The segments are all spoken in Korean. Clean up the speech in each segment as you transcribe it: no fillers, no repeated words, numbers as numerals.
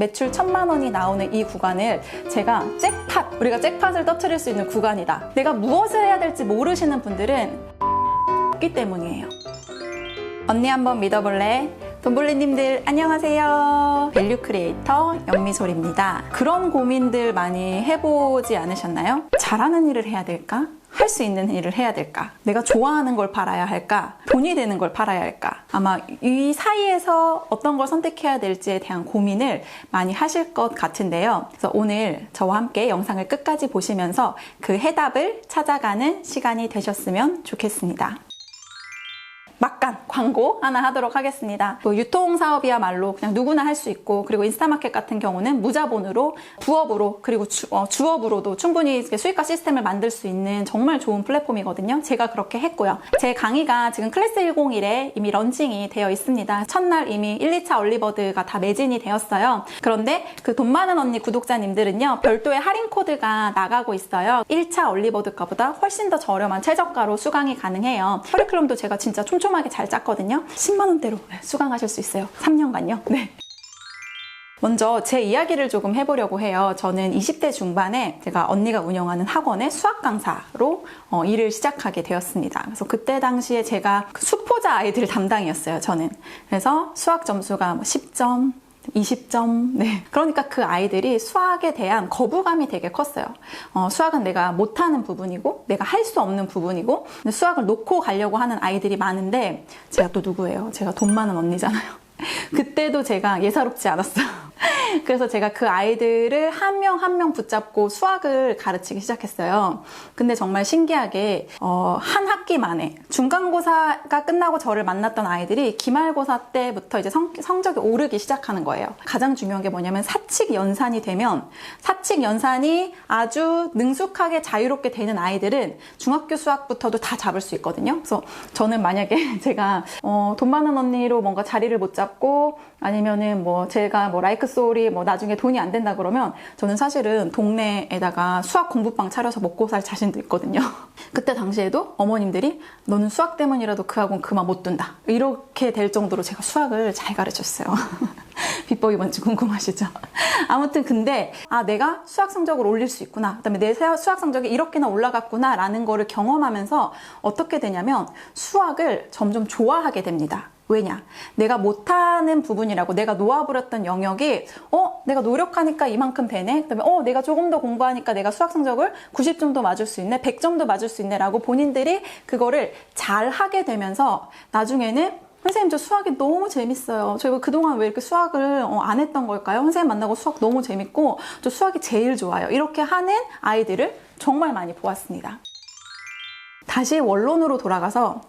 매출 1000만 원이 나오는 이 구간을 제가 우리가 잭팟을 터트릴 수 있는 구간이다. 내가 무엇을 해야 될지 모르시는 분들은 없기 때문이에요. 언니 한번 믿어볼래? 돈벌리님들 안녕하세요. 밸류 크리에이터 연미솔입니다. 그런 고민들 많이 해보지 않으셨나요? 잘하는 일을 해야 될까? 할 수 있는 일을 해야 될까? 내가 좋아하는 걸 팔아야 할까? 돈이 되는 걸 팔아야 할까? 아마 이 사이에서 어떤 걸 선택해야 될지에 대한 고민을 많이 하실 것 같은데요. 그래서 오늘 저와 함께 영상을 끝까지 보시면서 그 해답을 찾아가는 시간이 되셨으면 좋겠습니다. 막간 광고 하나 하도록 하겠습니다. 유통사업이야말로 그냥 누구나 할 수 있고, 그리고 인스타마켓 같은 경우는 무자본으로 부업으로 그리고 주업으로도 충분히 수익화 시스템을 만들 수 있는 정말 좋은 플랫폼이거든요. 제가 그렇게 했고요. 제 강의가 지금 클래스 101에 이미 런칭이 되어 있습니다. 첫날 이미 1, 2차 얼리버드가 다 매진이 되었어요. 그런데 그 돈 많은 언니 구독자님들은요, 별도의 할인 코드가 나가고 있어요. 1차 얼리버드가보다 훨씬 더 저렴한 최저가로 수강이 가능해요. 커리큘럼도 제가 진짜 촘촘하게 잘 짰거든요. 10만 원대로 수강하실 수 있어요. 3년간요. 네. 먼저 제 이야기를 조금 해보려고 해요. 저는 20대 중반에 제가 언니가 운영하는 학원의 수학 강사로 일을 시작하게 되었습니다. 그래서 그때 당시에 제가 수포자 아이들 담당이었어요. 저는. 그래서 수학 점수가 10점, 20점. 네. 그러니까 그 아이들이 수학에 대한 거부감이 되게 컸어요. 수학은 내가 못하는 부분이고, 내가 할 수 없는 부분이고, 근데 수학을 놓고 가려고 하는 아이들이 많은데, 제가 또 누구예요? 제가 돈 많은 언니잖아요. 그때도 제가 예사롭지 않았어요. 그래서 제가 그 아이들을 한 명 한 명 붙잡고 수학을 가르치기 시작했어요. 근데 정말 신기하게 한 학기 만에 중간고사가 끝나고 저를 만났던 아이들이 기말고사 때부터 이제 성적이 오르기 시작하는 거예요. 가장 중요한 게 뭐냐면 사칙 연산이 되면, 사칙 연산이 아주 능숙하게 자유롭게 되는 아이들은 중학교 수학부터도 다 잡을 수 있거든요. 그래서 저는 만약에 제가 돈 많은 언니로 뭔가 자리를 못 잡고, 아니면은 제가 라이크 소리 나중에 돈이 안 된다 그러면, 저는 사실은 동네에다가 수학 공부방 차려서 먹고 살 자신도 있거든요. 그때 당시에도 어머님들이 너는 수학 때문이라도 그 학원 그만 못 둔다, 이렇게 될 정도로 제가 수학을 잘 가르쳤어요. 비법이 뭔지 궁금하시죠? 아무튼 근데 내가 수학 성적을 올릴 수 있구나, 그다음에 내 수학 성적이 이렇게나 올라갔구나 라는 거를 경험하면서 어떻게 되냐면 수학을 점점 좋아하게 됩니다. 왜냐? 내가 못하는 부분이라고, 내가 놓아버렸던 영역이 내가 노력하니까 이만큼 되네? 그다음에 내가 조금 더 공부하니까 내가 수학 성적을 90점도 맞을 수 있네? 100점도 맞을 수 있네? 라고 본인들이 그거를 잘 하게 되면서 나중에는 선생님 저 수학이 너무 재밌어요. 저 이거 그동안 왜 이렇게 수학을 안 했던 걸까요? 선생님 만나고 수학 너무 재밌고 저 수학이 제일 좋아요. 이렇게 하는 아이들을 정말 많이 보았습니다. 다시 원론으로 돌아가서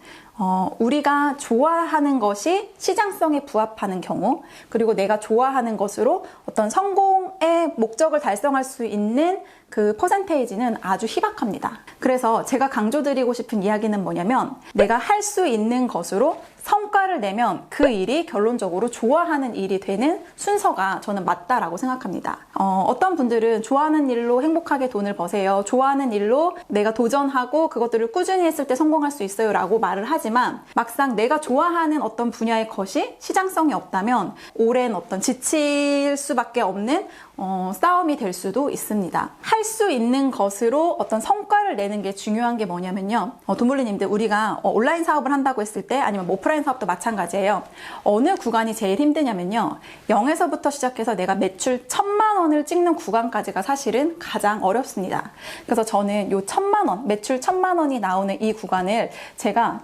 우리가 좋아하는 것이 시장성에 부합하는 경우, 그리고 내가 좋아하는 것으로 어떤 성공의 목적을 달성할 수 있는 그 퍼센테이지는 아주 희박합니다. 그래서 제가 강조드리고 싶은 이야기는 뭐냐면, 내가 할 수 있는 것으로 성과를 내면 그 일이 결론적으로 좋아하는 일이 되는 순서가 저는 맞다라고 생각합니다. 어떤 분들은 좋아하는 일로 행복하게 돈을 버세요, 좋아하는 일로 내가 도전하고 그것들을 꾸준히 했을 때 성공할 수 있어요 라고 말을 하지만, 막상 내가 좋아하는 어떤 분야의 것이 시장성이 없다면 오랜 어떤 지칠 수밖에 없는 싸움이 될 수도 있습니다. 할 수 있는 것으로 어떤 성과를 내는 게 중요한 게 뭐냐면요, 돈벌리님들, 우리가 온라인 사업을 한다고 했을 때, 아니면 오프라인 사업도 마찬가지예요. 어느 구간이 제일 힘드냐면요, 0에서부터 시작해서 내가 매출 1000만 원을 찍는 구간까지가 사실은 가장 어렵습니다. 그래서 저는 요 1000만 원, 매출 1000만 원이 나오는 이 구간을 제가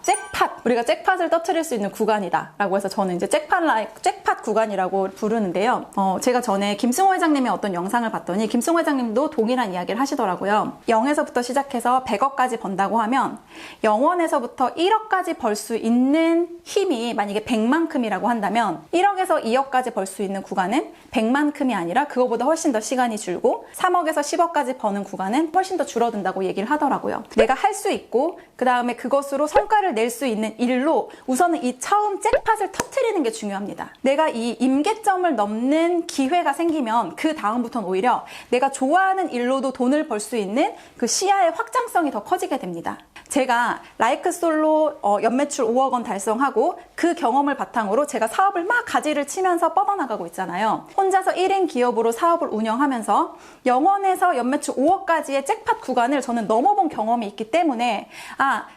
우리가 잭팟을 터트릴 수 있는 구간이다 라고 해서 저는 이제 잭팟 구간이라고 부르는데요. 제가 전에 김승호 회장님의 어떤 영상을 봤더니 김승호 회장님도 동일한 이야기를 하시더라고요. 0에서부터 시작해서 100억까지 번다고 하면 0원에서부터 1억까지 벌 수 있는 힘이 만약에 100만큼이라고 한다면 1억에서 2억까지 벌 수 있는 구간은 100만큼이 아니라 그거보다 훨씬 더 시간이 줄고, 3억에서 10억까지 버는 구간은 훨씬 더 줄어든다고 얘기를 하더라고요. 내가 할 수 있고 그 다음에 그것으로 성과를 낼 수 있는 일로 우선은 이 처음 잭팟을 터트리는 게 중요합니다. 내가 이 임계점을 넘는 기회가 생기면 그 다음부터는 오히려 내가 좋아하는 일로도 돈을 벌 수 있는 그 시야의 확장성이 더 커지게 됩니다. 제가 라이크솔로 연매출 5억 원 달성하고 그 경험을 바탕으로 제가 사업을 막 가지를 치면서 뻗어나가고 있잖아요. 혼자서 1인 기업으로 사업을 운영하면서 0원에서 연매출 5억까지의 잭팟 구간을 저는 넘어본 경험이 있기 때문에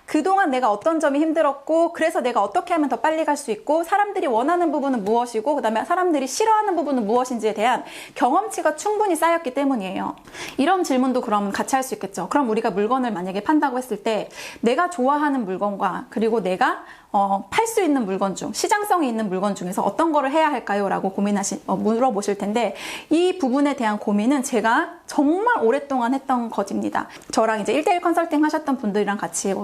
그동안 내가 어떤 점이 힘들었고 그래서 내가 어떻게 하면 더 빨리 갈 수 있고 사람들이 원하는 부분은 무엇이고 그 다음에 사람들이 싫어하는 부분은 무엇인지에 대한 경험치가 충분히 쌓였기 때문이에요. 이런 질문도 그럼 같이 할 수 있겠죠. 그럼 우리가 물건을 만약에 판다고 했을 때 내가 좋아하는 물건과 그리고 내가 팔 수 있는 물건 중 시장성이 있는 물건 중에서 어떤 거를 해야 할까요? 라고 물어보실 텐데 이 부분에 대한 고민은 제가 정말 오랫동안 했던 것입니다. 저랑 이제 1대1 컨설팅 하셨던 분들이랑 같이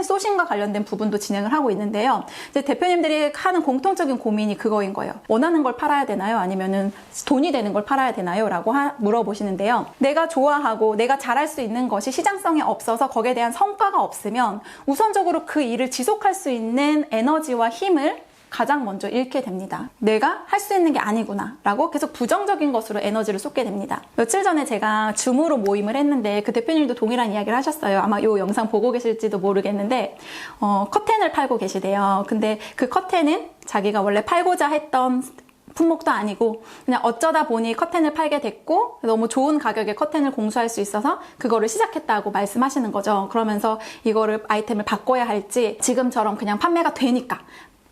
소싱과 관련된 부분도 진행을 하고 있는데요. 이제 대표님들이 하는 공통적인 고민이 그거인 거예요. 원하는 걸 팔아야 되나요? 아니면은 돈이 되는 걸 팔아야 되나요? 라고 물어보시는데요. 내가 좋아하고 내가 잘할 수 있는 것이 시장성이 없어서 거기에 대한 성과가 없으면 우선적으로 그 일을 지속할 수 있는 에너지와 힘을 가장 먼저 잃게 됩니다. 내가 할 수 있는 게 아니구나 라고 계속 부정적인 것으로 에너지를 쏟게 됩니다. 며칠 전에 제가 줌으로 모임을 했는데 그 대표님도 동일한 이야기를 하셨어요. 아마 이 영상 보고 계실지도 모르겠는데 커튼을 팔고 계시대요. 근데 그 커튼은 자기가 원래 팔고자 했던 품목도 아니고 그냥 어쩌다 보니 커튼을 팔게 됐고 너무 좋은 가격에 커튼을 공수할 수 있어서 그거를 시작했다고 말씀하시는 거죠. 그러면서 이거를 아이템을 바꿔야 할지 지금처럼 그냥 판매가 되니까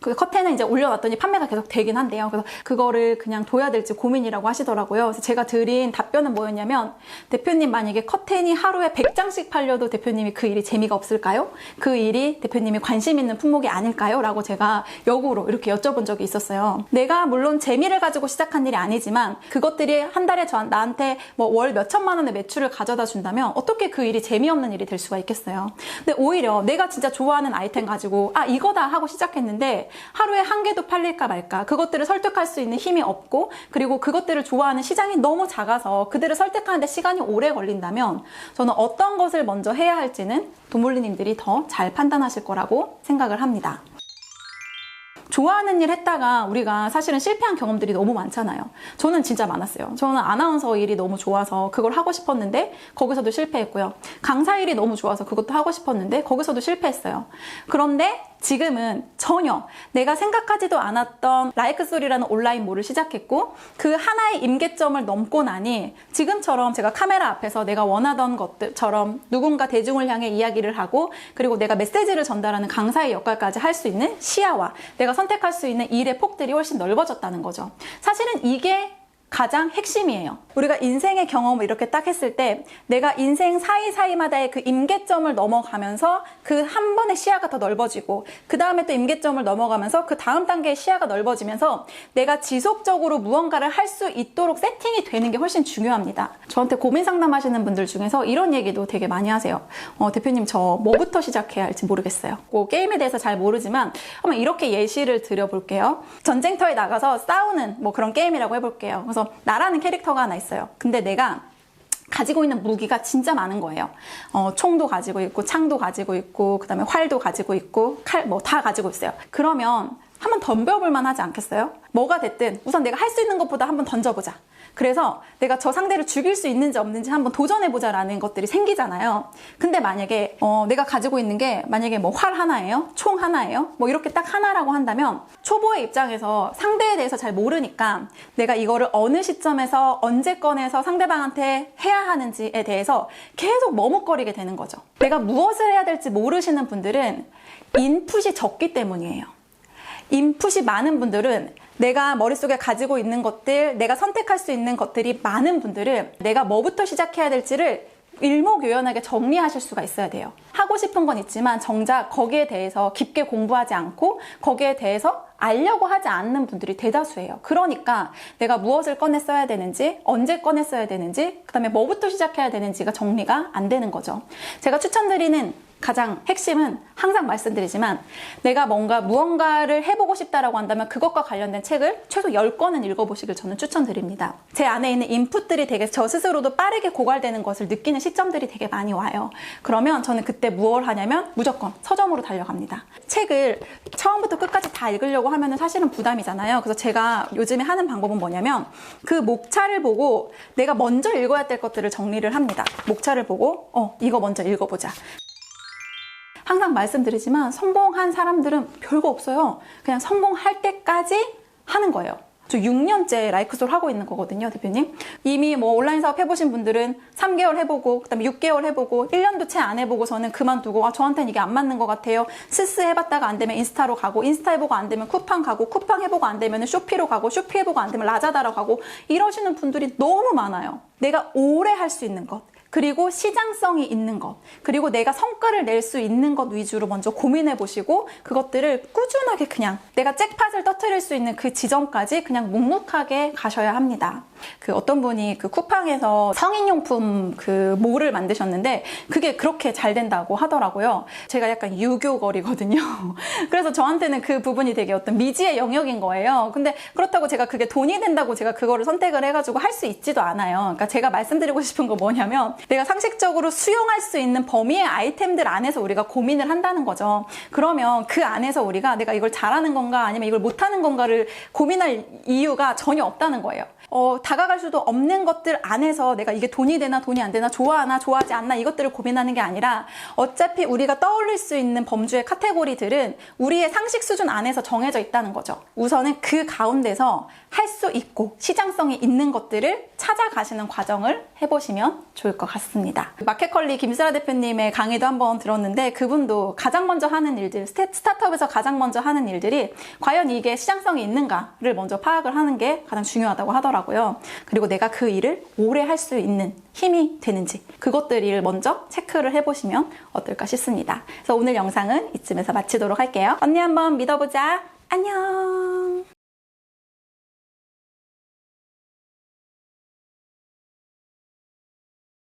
그 커튼은 이제 올려놨더니 판매가 계속 되긴 한데요. 그래서 그거를 그냥 둬야 될지 고민이라고 하시더라고요. 그래서 제가 드린 답변은 뭐였냐면 대표님 만약에 커튼이 하루에 100장씩 팔려도 대표님이 그 일이 재미가 없을까요? 그 일이 대표님이 관심 있는 품목이 아닐까요? 라고 제가 역으로 이렇게 여쭤본 적이 있었어요. 내가 물론 재미를 가지고 시작한 일이 아니지만 그것들이 한 달에 나한테 뭐 월 몇천만 원의 매출을 가져다 준다면 어떻게 그 일이 재미없는 일이 될 수가 있겠어요. 근데 오히려 내가 진짜 좋아하는 아이템 가지고 이거다 하고 시작했는데 하루에 한 개도 팔릴까 말까 그것들을 설득할 수 있는 힘이 없고 그리고 그것들을 좋아하는 시장이 너무 작아서 그들을 설득하는데 시간이 오래 걸린다면 저는 어떤 것을 먼저 해야 할지는 도몰리님들이 더 잘 판단하실 거라고 생각을 합니다. 좋아하는 일 했다가 우리가 사실은 실패한 경험들이 너무 많잖아요. 저는 진짜 많았어요. 저는 아나운서 일이 너무 좋아서 그걸 하고 싶었는데 거기서도 실패했고요. 강사 일이 너무 좋아서 그것도 하고 싶었는데 거기서도 실패했어요. 그런데 지금은 전혀 내가 생각하지도 않았던 라이크솔이라는 온라인몰을 시작했고 그 하나의 임계점을 넘고 나니 지금처럼 제가 카메라 앞에서 내가 원하던 것들처럼 누군가 대중을 향해 이야기를 하고 그리고 내가 메시지를 전달하는 강사의 역할까지 할 수 있는 시야와 내가 선택할 수 있는 일의 폭들이 훨씬 넓어졌다는 거죠. 사실은 이게 가장 핵심이에요. 우리가 인생의 경험을 이렇게 딱 했을 때 내가 인생 사이사이마다의 그 임계점을 넘어가면서 그 한 번의 시야가 더 넓어지고 그 다음에 또 임계점을 넘어가면서 그 다음 단계의 시야가 넓어지면서 내가 지속적으로 무언가를 할 수 있도록 세팅이 되는 게 훨씬 중요합니다. 저한테 고민 상담하시는 분들 중에서 이런 얘기도 되게 많이 하세요. 대표님 저 뭐부터 시작해야 할지 모르겠어요. 게임에 대해서 잘 모르지만 한번 이렇게 예시를 드려볼게요. 전쟁터에 나가서 싸우는 뭐 그런 게임이라고 해볼게요. 그래서 나라는 캐릭터가 하나 있어요. 근데 내가 가지고 있는 무기가 진짜 많은 거예요. 총도 가지고 있고 창도 가지고 있고 그 다음에 활도 가지고 있고 칼 뭐 다 가지고 있어요. 그러면 한번 덤벼볼만 하지 않겠어요? 뭐가 됐든 우선 내가 할 수 있는 것보다 한번 던져보자. 그래서 내가 저 상대를 죽일 수 있는지 없는지 한번 도전해보자라는 것들이 생기잖아요. 근데 만약에 내가 가지고 있는 게 만약에 뭐 활 하나예요? 총 하나예요? 뭐 이렇게 딱 하나라고 한다면 초보의 입장에서 상대에 대해서 잘 모르니까 내가 이거를 어느 시점에서 언제 꺼내서 상대방한테 해야 하는지에 대해서 계속 머뭇거리게 되는 거죠. 내가 무엇을 해야 될지 모르시는 분들은 인풋이 적기 때문이에요. 인풋이 많은 분들은 내가 머릿속에 가지고 있는 것들, 내가 선택할 수 있는 것들이 많은 분들은 내가 뭐부터 시작해야 될지를 일목요연하게 정리하실 수가 있어야 돼요. 하고 싶은 건 있지만 정작 거기에 대해서 깊게 공부하지 않고 거기에 대해서 알려고 하지 않는 분들이 대다수예요. 그러니까 내가 무엇을 꺼내 써야 되는지, 언제 꺼내 써야 되는지, 그 다음에 뭐부터 시작해야 되는지가 정리가 안 되는 거죠. 제가 추천드리는 가장 핵심은 항상 말씀드리지만 내가 무언가를 해보고 싶다라고 한다면 그것과 관련된 책을 최소 10권은 읽어보시길 저는 추천드립니다. 제 안에 있는 인풋들이 되게 저 스스로도 빠르게 고갈되는 것을 느끼는 시점들이 되게 많이 와요. 그러면 저는 그때 무엇을 하냐면 무조건 서점으로 달려갑니다. 책을 처음부터 끝까지 다 읽으려고 하면 사실은 부담이잖아요. 그래서 제가 요즘에 하는 방법은 뭐냐면 그 목차를 보고 내가 먼저 읽어야 될 것들을 정리를 합니다. 목차를 보고 이거 먼저 읽어보자. 항상 말씀드리지만 성공한 사람들은 별거 없어요. 그냥 성공할 때까지 하는 거예요. 저 6년째 라이크솔 하고 있는 거거든요, 대표님. 이미 뭐 온라인 사업 해보신 분들은 3개월 해보고, 그 다음에 6개월 해보고, 1년도 채 안 해보고서는 그만두고, 저한테는 이게 안 맞는 것 같아요. 스스 해봤다가 안 되면 인스타로 가고, 인스타 해보고 안 되면 쿠팡 가고, 쿠팡 해보고 안 되면 쇼피로 가고, 쇼피 해보고 안 되면 라자다로 가고, 이러시는 분들이 너무 많아요. 내가 오래 할 수 있는 것. 그리고 시장성이 있는 것, 그리고 내가 성과를 낼 수 있는 것 위주로 먼저 고민해 보시고 그것들을 꾸준하게 그냥 내가 잭팟을 터뜨릴 수 있는 그 지점까지 그냥 묵묵하게 가셔야 합니다. 그 어떤 분이 그 쿠팡에서 성인용품 그 몰을 만드셨는데 그게 그렇게 잘 된다고 하더라고요. 제가 약간 유교걸이거든요. 그래서 저한테는 그 부분이 되게 어떤 미지의 영역인 거예요. 근데 그렇다고 제가 그게 돈이 된다고 제가 그거를 선택을 해가지고 할 수 있지도 않아요. 그러니까 제가 말씀드리고 싶은 거 뭐냐면 내가 상식적으로 수용할 수 있는 범위의 아이템들 안에서 우리가 고민을 한다는 거죠. 그러면 그 안에서 우리가 내가 이걸 잘하는 건가 아니면 이걸 못하는 건가를 고민할 이유가 전혀 없다는 거예요. 다가갈 수도 없는 것들 안에서 내가 이게 돈이 되나 돈이 안 되나 좋아하나 좋아하지 않나 이것들을 고민하는 게 아니라 어차피 우리가 떠올릴 수 있는 범주의 카테고리들은 우리의 상식 수준 안에서 정해져 있다는 거죠. 우선은 그 가운데서 할 수 있고 시장성이 있는 것들을 찾아가시는 과정을 해보시면 좋을 것 같습니다. 마켓컬리 김슬아 대표님의 강의도 한번 들었는데 그분도 가장 먼저 하는 일들, 스타트업에서 가장 먼저 하는 일들이 과연 이게 시장성이 있는가를 먼저 파악을 하는 게 가장 중요하다고 하더라고요. 그리고 내가 그 일을 오래 할 수 있는 힘이 되는지 그것들을 먼저 체크를 해보시면 어떨까 싶습니다. 그래서 오늘 영상은 이쯤에서 마치도록 할게요. 언니 한번 믿어보자. 안녕.